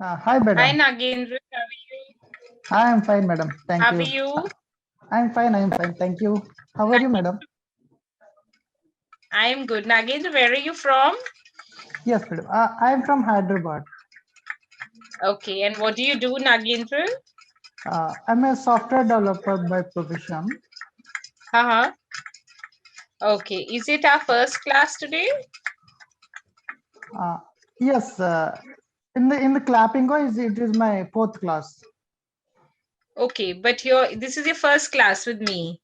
Hi, Hi madam. Nagendra, how are you? I am fine, madam. Thank How are you. you? I am fine. I am fine. Thank you. How are you, madam? I am good. Nagendra, where are you from? Yes, madam. I am from Hyderabad. Okay, and what do you do, Nagendra? I'm a software developer by profession. Uh-huh. Okay, is it our first class today? Uh, yes, in the clapping is it is my fourth class. Okay, but this is your first class with me.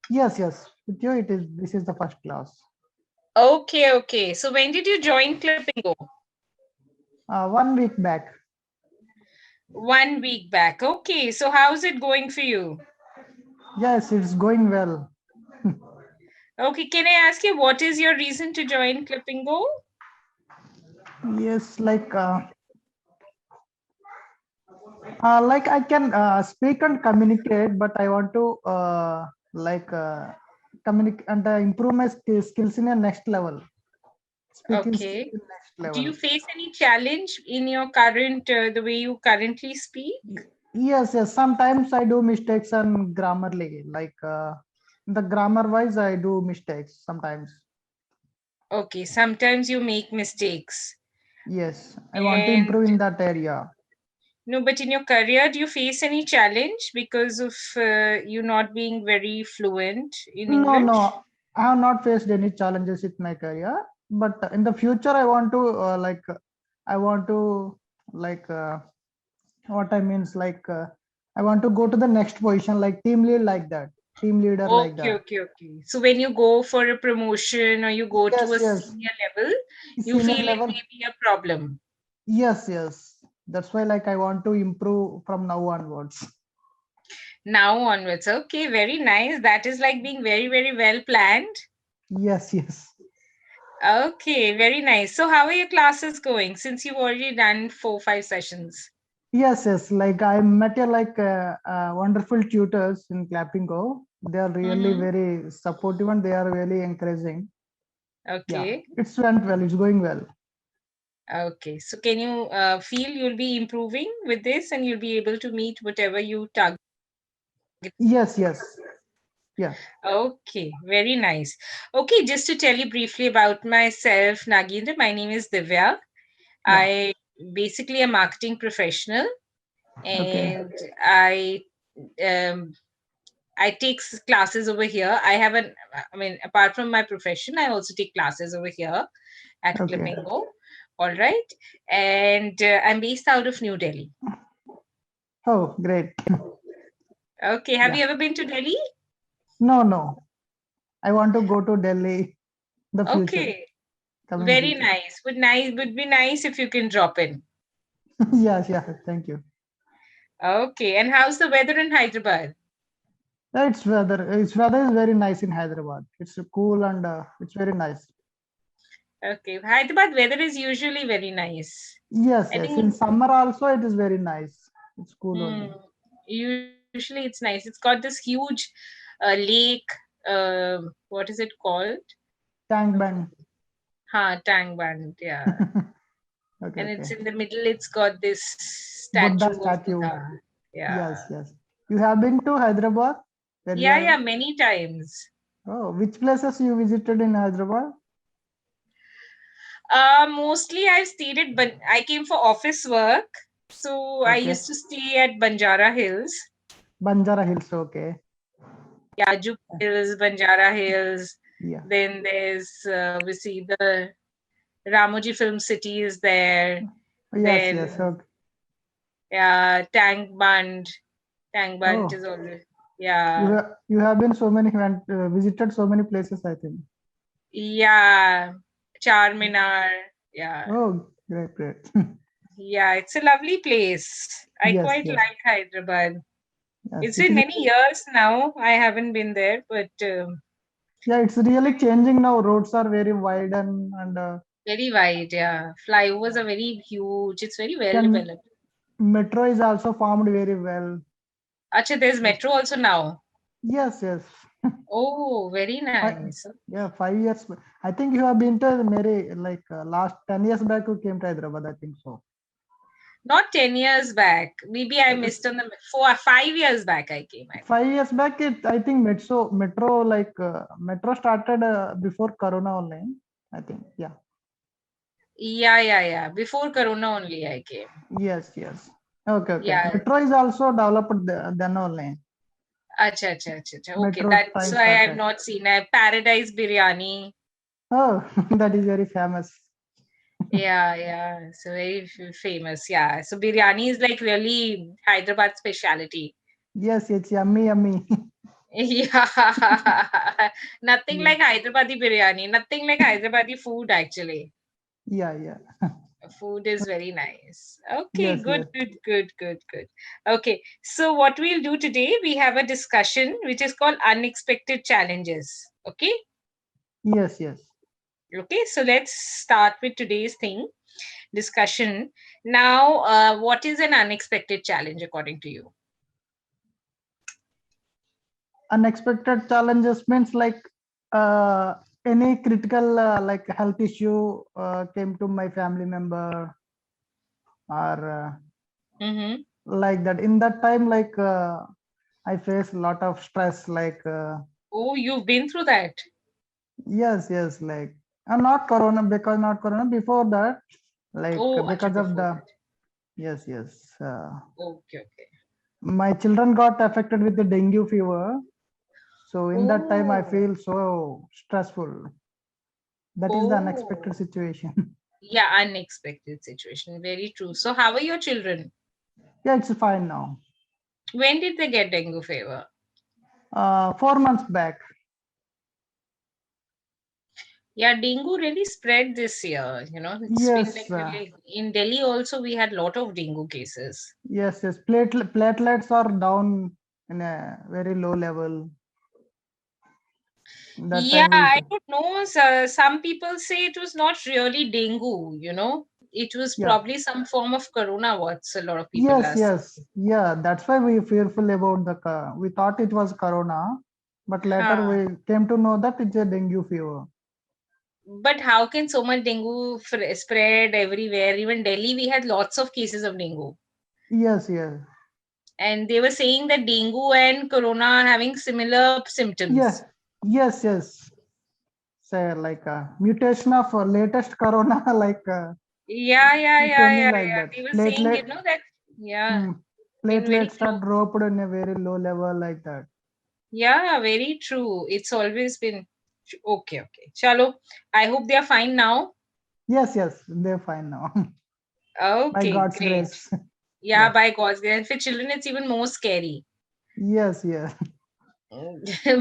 Yes, yes. With you, it is. This is the first class. Okay, okay. So when did you join Clippingo? 1 week back. 1 week back. Okay, so how's it going for you? Yes, it's going well. Okay, can I ask you what is your reason to join Clippingo? Yes, like I can speak and communicate, but I want to communicate and improve my skills in a next level. Speaking skills Okay. in next Do you level. face any challenge in your current, the way you currently speak? Yes, yes. Sometimes I do mistakes on grammarly. The grammar wise, I do mistakes sometimes. Okay, sometimes you make mistakes. Yes, I want to And improve in that area. no, but in your career, do you face any challenge because of you not being very fluent in No, English? no, I have not faced any challenges with my career. But in the future, I want to like. What I means I want to go to the next position like team lead like that, team leader like Okay, that. okay, okay. So when you go for a promotion or you go to Yes, a yes, senior level, you senior feel it level. may be a problem. Yes, yes. That's why I want to improve from now onwards. Now onwards. Okay, very nice. That is like being very, very well planned. Yes, yes, Okay, very nice. So how are your classes going since you've already done 4, 5 sessions? yes, yes. Like I met wonderful tutors in Clapping Go. They are really Mm-hmm. very supportive and they are really encouraging. Yeah, Okay. it's went well. It's going well. Okay. So can you feel you'll be improving with this and you'll be able to meet whatever you target? Yes, yes, yeah, Okay, very nice. Okay, just to tell you briefly about myself, Nagendra, my name is Divya. yeah. I basically a marketing professional Okay, and um, I take classes over here. I mean, apart from my profession, I also take classes over here at okay. Clippingo. All right. And I'm based out of New Delhi. Oh, great. Okay. Have Yeah. you ever been to Delhi? No, no. I want to go to Delhi the future, Okay. coming Very future. nice. Would be nice if you can drop in. Yes, yeah, thank you. Okay. And how's the weather in Hyderabad? Its weather is very nice in Hyderabad. It's cool and it's very nice. Okay. Hyderabad weather is usually very nice. Yes, I yes. In think summer also it is very nice. It's cool hmm, only. usually it's nice. It's got this huge lake. What is it called? Tank band. Tang Band, yeah. Okay, And it's okay. in the middle, it's got this Buddha statue of statue. Buddha. Yes, Yeah. yes. You have been to Hyderabad? Where you Yeah, are? yeah, many times. Oh, which places you visited in Hyderabad? Mostly I've stayed at I came for office work. So I Okay. used to stay at Banjara Hills. Banjara Hills. Okay. Yeah, Jubilee Hills, Banjara Hills. Yeah. Then there's we see the Ramoji Film City is there. Yes, yes. Then Okay. yeah, Tank Band. Tank Band Oh, is always yeah. you have been so many visited so many places, I think. Yeah, Charminar. Yeah, Oh, great, great. yeah, it's a lovely place. I Yes, quite yes, like Hyderabad. yes. It's It been is. many years now. I haven't been there, but Yeah, it's really changing now. Roads are very wide and very wide. Yeah, flyovers are very huge. It's very well then developed. metro is also formed very well. Acha, there's Yes, metro also now. yes, yes. Oh, very Fi- nice. yeah, 5 years. I think you have been to Mary last 10 years back. You came to Hyderabad. I think so. Not 10 years back. Maybe I missed on the 5 years back I came. 5 years back, I think metro started before Corona only. I think, yeah. Yeah. Before Corona only I came. Yes. Okay. Yeah. Metro is also developed then only. Acha. Okay, Metro that's time why I've started. not seen Paradise Biryani. Oh, that is very famous. Yeah. It's very famous. Yeah. So biryani is like really Hyderabad speciality. Yes, it's yummy. Yeah. Nothing Yeah. like Hyderabadi biryani. Nothing like Hyderabadi food actually. Yeah. Food is very nice. Okay, Yes. good. Okay, so what we'll do today, we have a discussion which is called unexpected challenges. Okay, Yes. so let's start with today's discussion. Now, what is an unexpected challenge according to you? Unexpected challenges means like any critical like health issue came to my family member or Mm-hmm. like that. In that time, like I face a lot of stress. Like Oh, you've been through that. yes, like not Corona, because not Corona. Before that, like Oh, acha, because of before the that. yes. Okay. My children got affected with the dengue fever. So in that time, I Oh, feel so stressful. That is the oh, unexpected situation. yeah, unexpected situation. Very true. So, how are your children? Yeah, it's fine now. When did they get dengue fever? 4 months back. Yeah, dengue really spread this year. It's been like Yes, really in Delhi also we had lot of dengue cases. yes. Platelets are down in a very low level. That Yeah, time we. I don't know. So, some people say it was not really dengue. It was Yeah. probably some form of corona, what's a lot of people Yes, are saying. yes. Yeah, that's why we fearful about we thought it was corona, but later Huh. we came to know that it's a dengue fever. But how can so much dengue spread everywhere? Even Delhi, we had lots of cases of dengue. Yes. And they were saying that dengue and corona are having similar symptoms. Yeah. Yes. Say like a mutation of latest corona, like semi like Yeah. that. They were saying, Platelet. that, yeah, Hmm. in very Platelets are low. dropped in a very low level like that. Yeah, very true. It's always been okay. Chalo, I hope they are fine now. Yes, they're fine now. By Okay, God's great. grace. Yeah, Yeah. by God's grace. For children, it's even more scary Yes.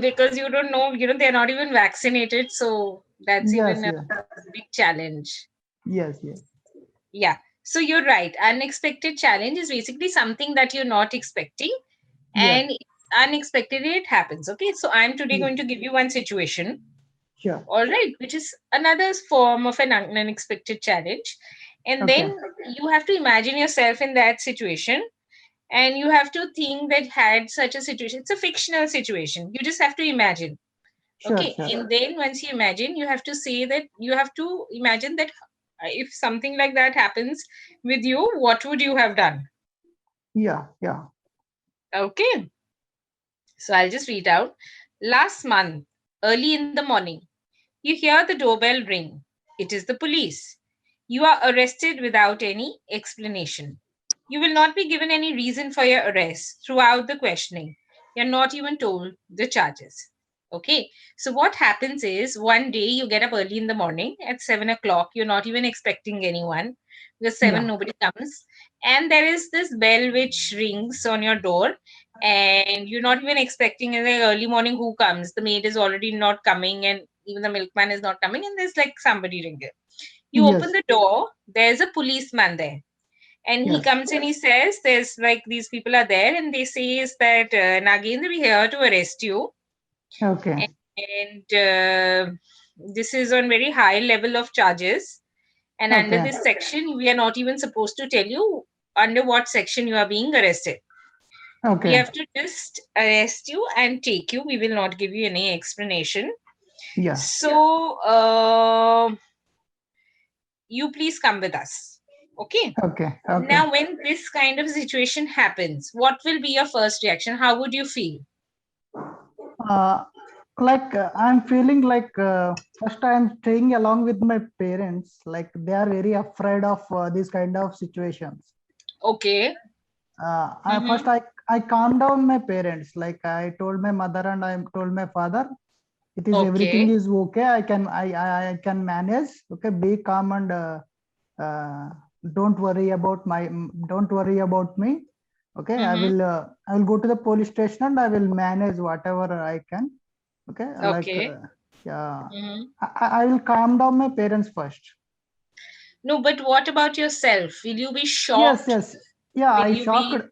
because you don't know, they're not even vaccinated. So that's even a Yeah. big challenge. Yes. Yeah. So you're right. Unexpected challenge is basically something that you're not expecting, Yeah. and unexpectedly it happens. Okay. So I'm today Yeah. going to give you one situation, Sure. all right, which is another form of an unexpected challenge. And Okay. then you have to imagine yourself in that situation, and you have to think that had such a situation, it's a fictional situation. You just have to imagine. Okay. Sure. And then once you imagine, you have to say that you have to imagine that if something like that happens with you, what would you have done? Yeah. Okay. So I'll just read out. Last month, early in the morning, you hear the doorbell ring. It is the police. You are arrested without any explanation. You will not be given any reason for your arrest throughout the questioning. You're not even told the charges. Okay, so what happens is one day you get up early in the morning at 7 o'clock. You're not even expecting anyone because seven Yeah. nobody comes, and there is this bell which rings on your door, and you're not even expecting in the early morning who comes. The maid is already not coming, and even the milkman is not coming, and there's like somebody ringing. You open Yes. the door, there's a policeman there, and he Yes. comes and he says, there's like these people are there, and they say is that Nagendra, we're here to arrest you, Okay. and this is on very high level of charges, and under Okay. this section we are not even supposed to tell you under what section you are being arrested. We Okay. have to just arrest you and take you. We will not give you any explanation. Yeah. So, you please come with us. Okay. Okay. Okay. Now, when this kind of situation happens, what will be your first reaction? How would you feel? Like I'm feeling like first I'm staying along with my parents. Like they are very afraid of these kind of situations. Okay. I first I calm down my parents. Like I told my mother and I told my father, it is everything Okay. is okay. I can manage. Okay, be calm and uh, don't worry about me. Okay, I will go to the police station and I will manage whatever I can. Okay, like Okay. yeah, Mhm. I will calm down my parents first. No, but what about yourself? Will you be Yes, shocked? yes, yeah. Will I you shocked. be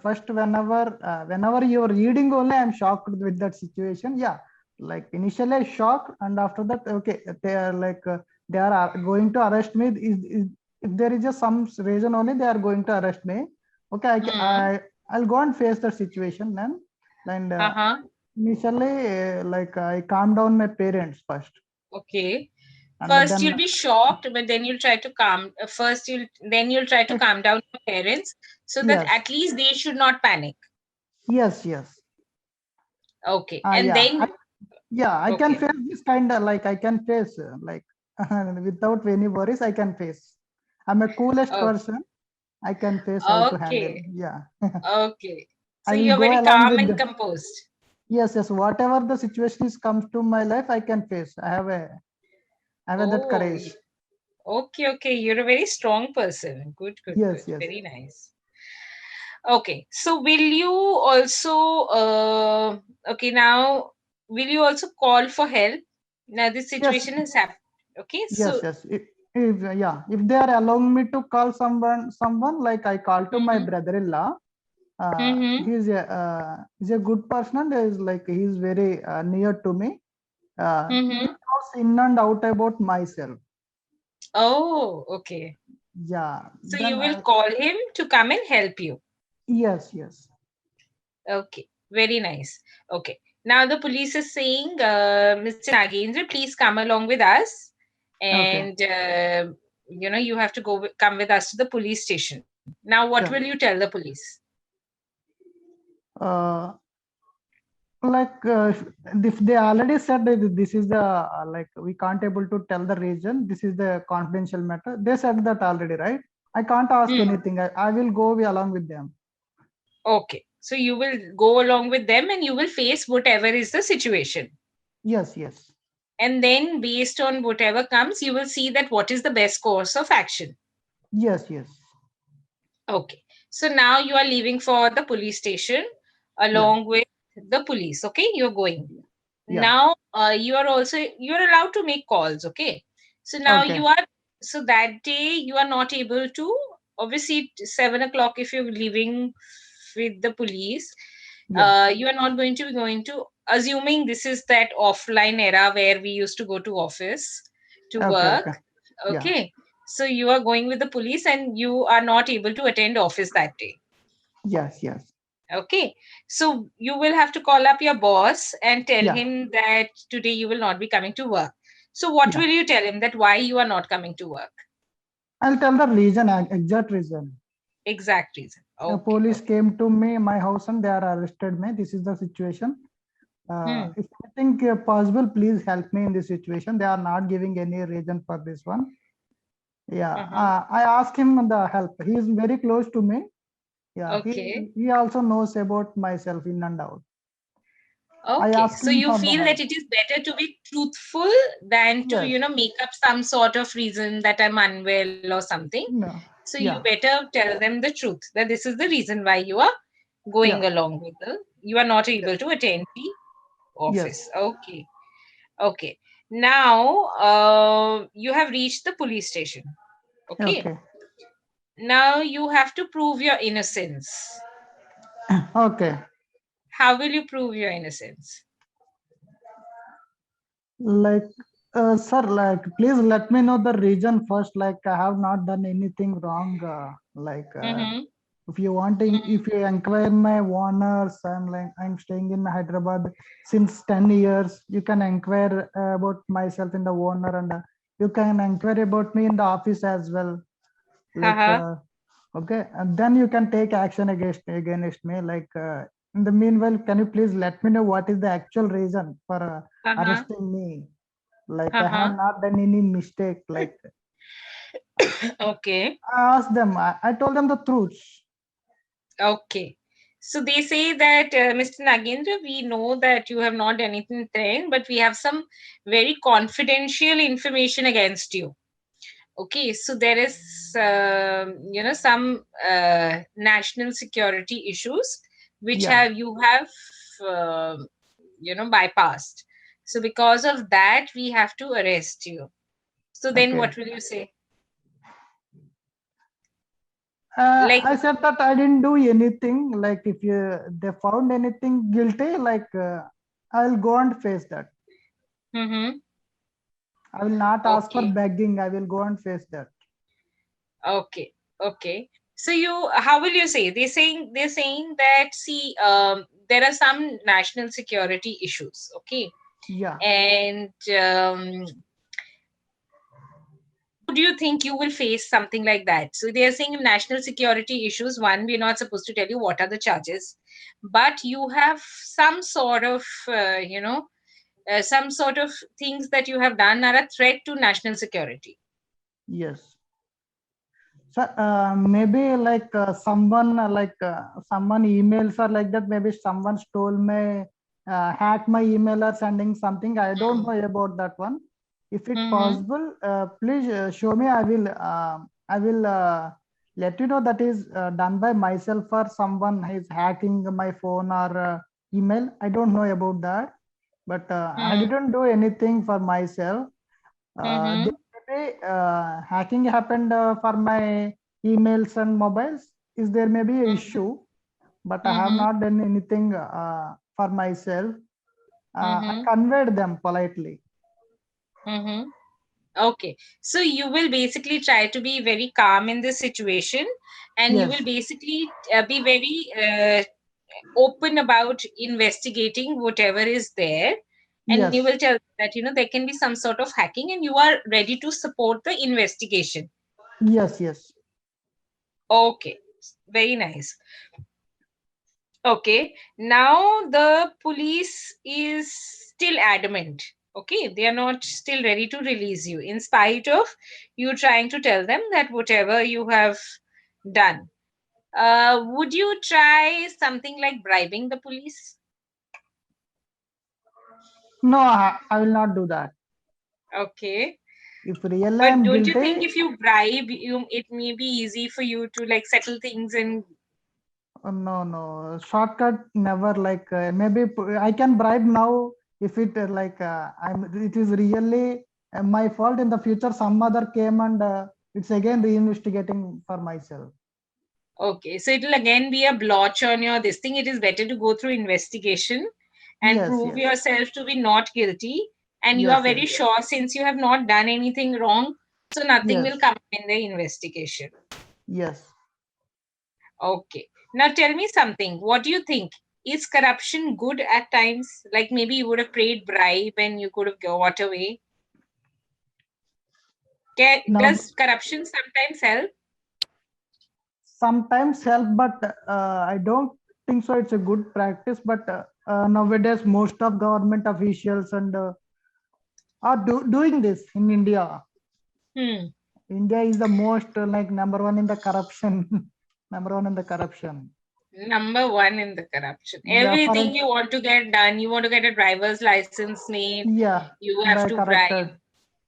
First, whenever you are reading only, I'm shocked with that situation. Yeah, like initially I shocked, and after that, okay, they are like they are going to arrest me. If there is just some reason only, they are going to arrest me. Okay, hmm. I'll go and face the situation then. And Uh-huh. initially, like I calm down my parents first, Okay. and First then you'll be shocked, but then you'll try to calm first you'll try to eh, calm down your parents so that yes, at least they should not panic. yes. Okay. And Yeah, then yeah, I can okay. face this kind of like I can face like without any worries. I can face. I'm a coolest Oh, person. I can face how to handle. okay. Yeah, Okay. So I will you're go very along calm with. and composed. Yes. Whatever the situation is comes to my life, I can face. I have that Oh, courage. okay. You're a very strong person. Good. Yes. Very nice. Okay. So will you also okay now will you also call for help? Now this Yes. situation has happened. Okay. So Yes. If they are allowing me to call someone like I call to my mhm. brother-in-law. Mhm. He's a good person and is like he's very near to me. He Mhm. knows in and out about myself. Oh, okay. Yeah. So you Then will call him to come and help you. yes. Okay, very nice. Okay. Now the police is saying, Mr. Nagendra, please come along with us, Okay. and you have to come with us to the police station. Now, what will Sure. you tell the police? Uh, like if they already said that this is the like we can't able to tell the reason. This is the confidential matter. They said that already, right? I can't ask Hmm. anything. I will go along with them. Okay. So you will go along with them and you will face whatever is the situation. Yes. And then, based on whatever comes, you will see that what is the best course of action. Yes. Okay. So now you are leaving for the police station Yeah. along with the police. Okay. You're going. Yeah. Now you're allowed to make calls. Okay. So now Okay. so that day you are not able to, obviously 7 o'clock if you're leaving with the police, Yeah. you are not going to be going to, assuming this is that offline era where we used to go to office to work. Okay. Yeah. Okay. So you are going with the police and you are not able to attend office that day. Yes. Okay. So you will have to call up your boss and tell Yeah. him that today you will not be coming to work. So what Yeah. will you tell him, that why you are not coming to work? I'll tell the reason, exact reason. Exact reason. The Okay. police came to my house and they are arrested me. This is the situation. Hmm. If you think possible, please help me in this situation. They are not giving any reason for this one. Yeah, Uh-huh. I asked him the help. He is very close to me. Yeah, Okay. he also knows about myself in and out. I Okay. asked So him you for the feel that help. it is better to be truthful than to, Yes. make up some sort of reason that I'm unwell or something. No. So you Yeah. better tell them the truth, that this is the reason why you are going Yeah. along with you are not Yes. able to attend the Yes. office. Okay. Okay. Now you have reached the police station. Okay. Okay. Now you have to prove your innocence. Okay. How will you prove your innocence? Like, sir, like, please let me know the reason first. Like, I have not done anything wrong. Mm-hmm. If you want to, if you inquire my owners, I'm staying in Hyderabad since 10 years. You can inquire about myself in the owner, and you can inquire about me in the office as well. Like, Uh-huh. okay, and then you can take action against me. Like, in the meanwhile, can you please let me know what is the actual reason for Uh-huh. arresting me? Like, I have Uh-huh. not done any mistake. Like, Okay. I asked them, I told them the truth. Okay. So they say that, Mr. Nagendra, we know that you have not done anything wrong, but we have some very confidential information against you. Okay, so there is, some national security issues which Yeah, you have, bypassed. So because of that, we have to arrest you. So then, okay. what will you say? I Like, said that I didn't do anything. Like, if they found anything guilty, like, I'll go and face that. mm-hmm. I will not ask for Okay. begging. I will go and face that. Okay, okay. So how will you say? They're saying that, see, there are some national security issues. Okay, Yeah. and do you think you will face something like that? So they are saying national security issues. One, we're not supposed to tell you what are the charges, but you have some sort of, some sort of things that you have done are a threat to national security. Yes. So maybe like someone emails or like that. Maybe someone stole my hack my email or sending something. I don't know about that one. If it Mm-hmm. possible, please show me. I will let you know that is done by myself or someone is hacking my phone or email. I don't know about that, but I didn't do anything for myself. Mm-hmm. Hacking happened for my emails and mobiles. Is there may be an issue, but I have Mm-hmm. not done anything for myself. I Mm-hmm. conveyed them politely. Mm-hmm. Okay. So you will basically try to be very calm in this situation, and you will Yes, basically be very open about investigating whatever is there. And you yes, will tell that, there can be some sort of hacking, and you are ready to support the investigation. yes, yes. Okay. Very nice. Okay. Now the police is still adamant. Okay. They are not still ready to release you, in spite of you trying to tell them that whatever you have done. Would you try something like bribing the police? No, I will not do that. Okay. If really I But am don't you think guilty, if you bribe, it may be easy for you to like settle things and no, no, shortcut never. Like maybe I can bribe now if it I'm. It is really my fault. In the future, some other came and it's again reinvestigating for myself. okay, so it'll again be a blotch on your this thing. It is better to go through investigation and Yes, prove yes, yourself to be not guilty. And you are yes, very yes, sure since you have not done anything wrong, so nothing will yes, come in the investigation. yes. Okay. Now tell me something. What do you think? Is corruption good at times? Like maybe you would have paid bribe and you could have got away. Now, Does corruption sometimes help? sometimes help, but I don't think so. It's a good practice. But nowadays, most of government officials and are doing this in India. Hmm. India is the most like number one in the corruption. Number one in the corruption. Number one in the corruption. Yeah, Everything you want to get done, you want to get a driver's license made, yeah, you have by to bribe. corrected.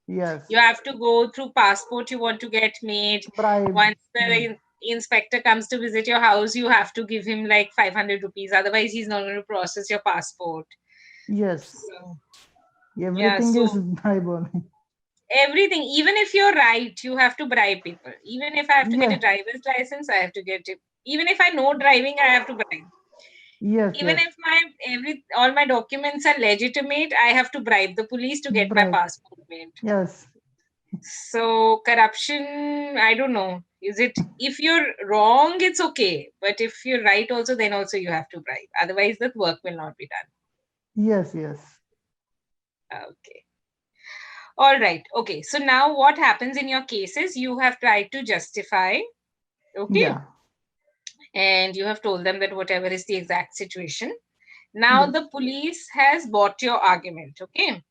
Yes, You have to go through passport you want to get made. bribe. Once the Hmm. inspector comes to visit your house, you have to give him like 500 rupees. Otherwise, he's not going to process your passport. Yes, So, yeah, everything is so bribe only. everything, even if you're right, you have to bribe people. Even if I have to get a Yeah, driver's license, I have to get it. Even if I know driving, I have to bribe. yes, Even yes, if all my documents are legitimate, I have to bribe the police to get my bribe. passport made. Yes, So corruption, I don't know. Is it if you're wrong, it's okay. But if you're right also, then also you have to bribe. Otherwise the work will not be done. yes, yes. Okay. All right. Okay. So now what happens in your case is you have tried to justify, okay, Yeah. and you have told them that whatever is the exact situation. Now Yes. the police has bought your argument, okay?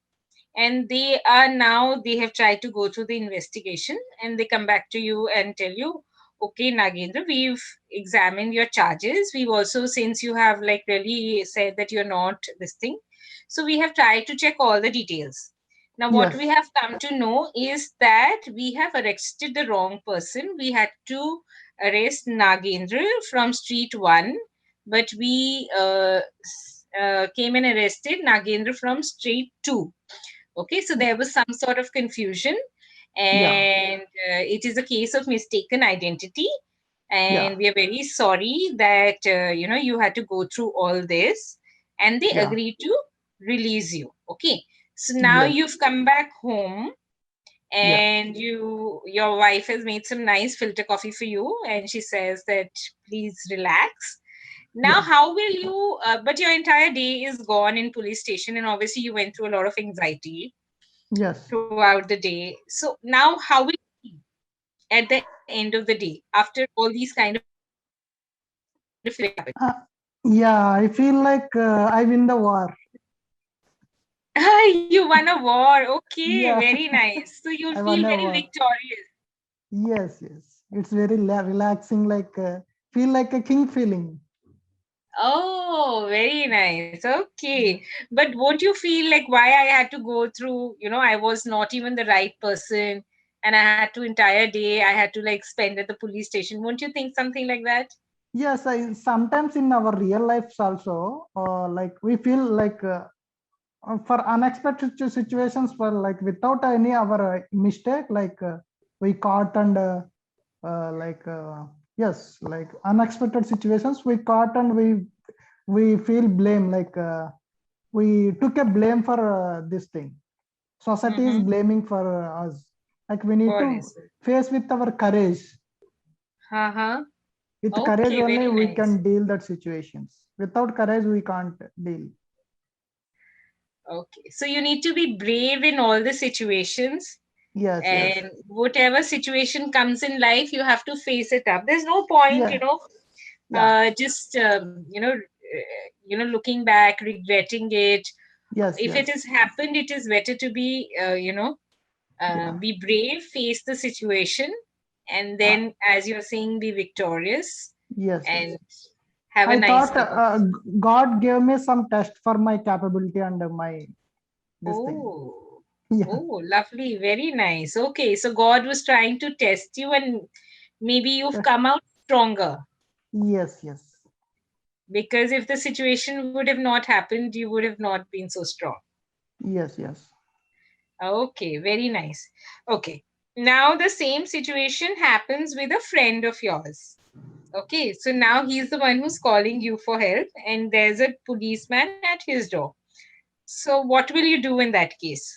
And they have tried to go through the investigation, and they come back to you and tell you, okay, Nagendra, we've examined your charges. We've also, since you have like really said that you're not this thing, so we have tried to check all the details. Now what we Yes. have come to know is that we have arrested the wrong person. We had to arrest Nagendra from street 1, but we came and arrested Nagendra from street 2. Okay, so there was some sort of confusion, Yeah. and it is a case of mistaken identity. Yeah. And we are very sorry that you had to go through all this, and they Yeah. agreed to release you. Okay, so now Yes. you've come back home, Yeah. and your wife has made some nice filter coffee for you, and she says that please relax. Now Yeah. how will you but your entire day is gone in police station, and obviously you went through a lot of anxiety Yes. throughout the day. So now how will you feel at the end of the day after all these kind of events happened? Uh, yeah. I feel like I win the war. You won a war. Okay, Yeah. very nice. So you'll I won feel a very war. victorious. Yes. Yes. It's very relaxing. Like feel like a king feeling. Oh, very nice. Okay. Yeah. But won't you feel like why I had to go through, I was not even the right person, and I had to entire day, I had to like spend at the police station. Won't you think something like that? Yes. I sometimes in our real lives also, like we feel like for unexpected situations, for like without any our mistake, like we caught and like yes, like unexpected situations we caught and we feel blame, like we took a blame for this thing. Society is Mm-hmm. blaming for us. Like we need For to this. face with our courage. Uh-huh. With courage Okay, only very we nice. can deal that situations. Without courage we can't deal. Okay. So you need to be brave in all the situations, Yes, yes, and whatever situation comes in life, you have to face it up. There's no point, yeah, yeah, just looking back, regretting it. yes, If it yes, has happened, it is better to be yeah. be brave, face the situation, and uh, then, as you're saying, be victorious yes, yes. and have a I nice thought day. God gave me some test for my capability and my this thing. Oh, Yeah. oh, lovely, very nice. Okay, so God was trying to test you, and maybe you've come out stronger, Yes, yes, because if the situation would have not happened, you would have not been so strong. yes, yes. Okay, very nice. Okay, now the same situation happens with a friend of yours. Okay, so now he's the one who's calling you for help, and there's a policeman at his door. So, what will you do in that case?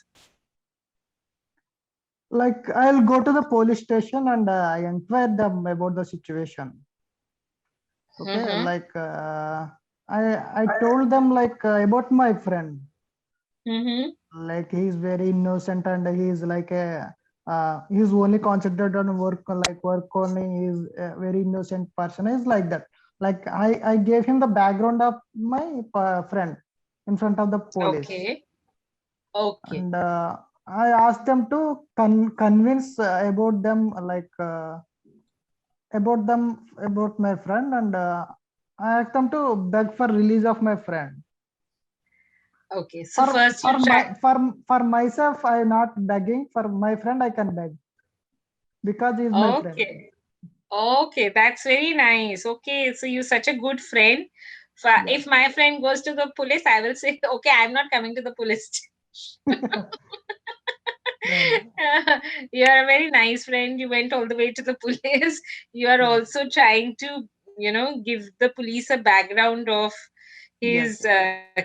Like I'll go to the police station and I inquire them about the situation. Okay, Mm-hmm. like I told them like about my friend. Mm-hmm. Like he's very innocent and he's like a he's only concentrated on work, like work only. He's a very innocent person. He's like that. Like I gave him the background of my friend in front of the police, Okay. Okay. and I asked them to convince about them, like about them about my friend, and I asked them to beg for release of my friend. Okay. So For first you for try. my for myself, I not begging. For my friend, I can beg because he is my friend. Okay. Okay, that's very nice. Okay, so you're such a good friend. Yeah. If my friend goes to the police, I will say, okay, I'm not coming to the police. No, no. You're a very nice friend. You went all the way to the police. You are Yes. also trying to, give the police a background of Yes. his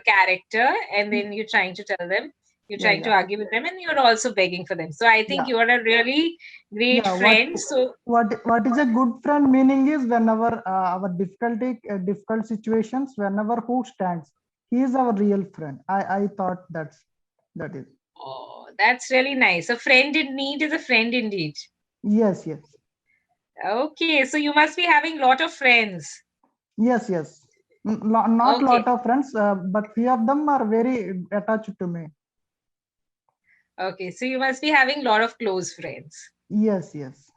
character, and then you're trying to tell them, you're trying Yeah. to Yeah. argue with them, and you're also begging for them. So I think Yeah. you are a really great Yeah. What friend. So, what is a good friend meaning is whenever our difficult situations, whenever who stands, he is our real friend. I thought that is. oh, that's really nice. A friend in need is a friend indeed. Yes, yes, Okay, so you must be having lot of friends. yes, yes. Not Okay, lot of friends, but few of them are very attached to me. okay, so you must be having lot of close friends. Yes, yes.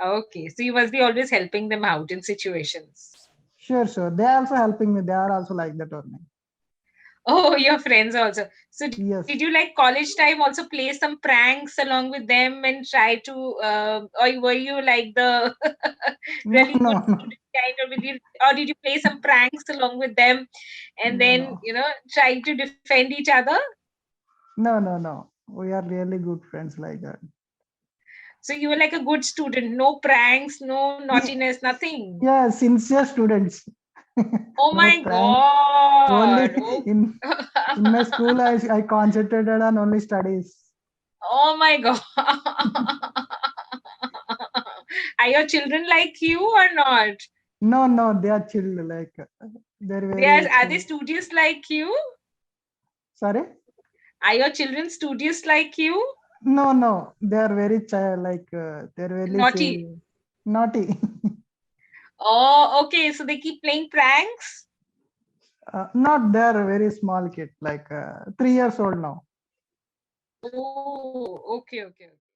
Okay, so you must be always helping them out in situations. Sure, sure. They are also helping me. They are also like that only. Oh, your friends also. So Yes. did you like college time also play some pranks along with them and try to, or were you like the No, really no, good no, student kind, or did you play some pranks along with them and no, then no, trying to defend each other? no, no, no. We are really good friends like that. So you were like a good student, no pranks, no Ye- naughtiness, nothing. Yeah, sincere students. Oh No my prank. Only God. Oh, in my school, I concentrated on only studies. oh my God. Are your children like you or not? No, no, they are chill. Like they're Are they very. studious like you? Sorry. Are your children studious like you? No, no, they are very child. Like they're very Naughty. say naughty. Oh, okay. So they keep playing pranks? Not they're very small kid. Like 3 years old now. Oh, okay, okay, okay.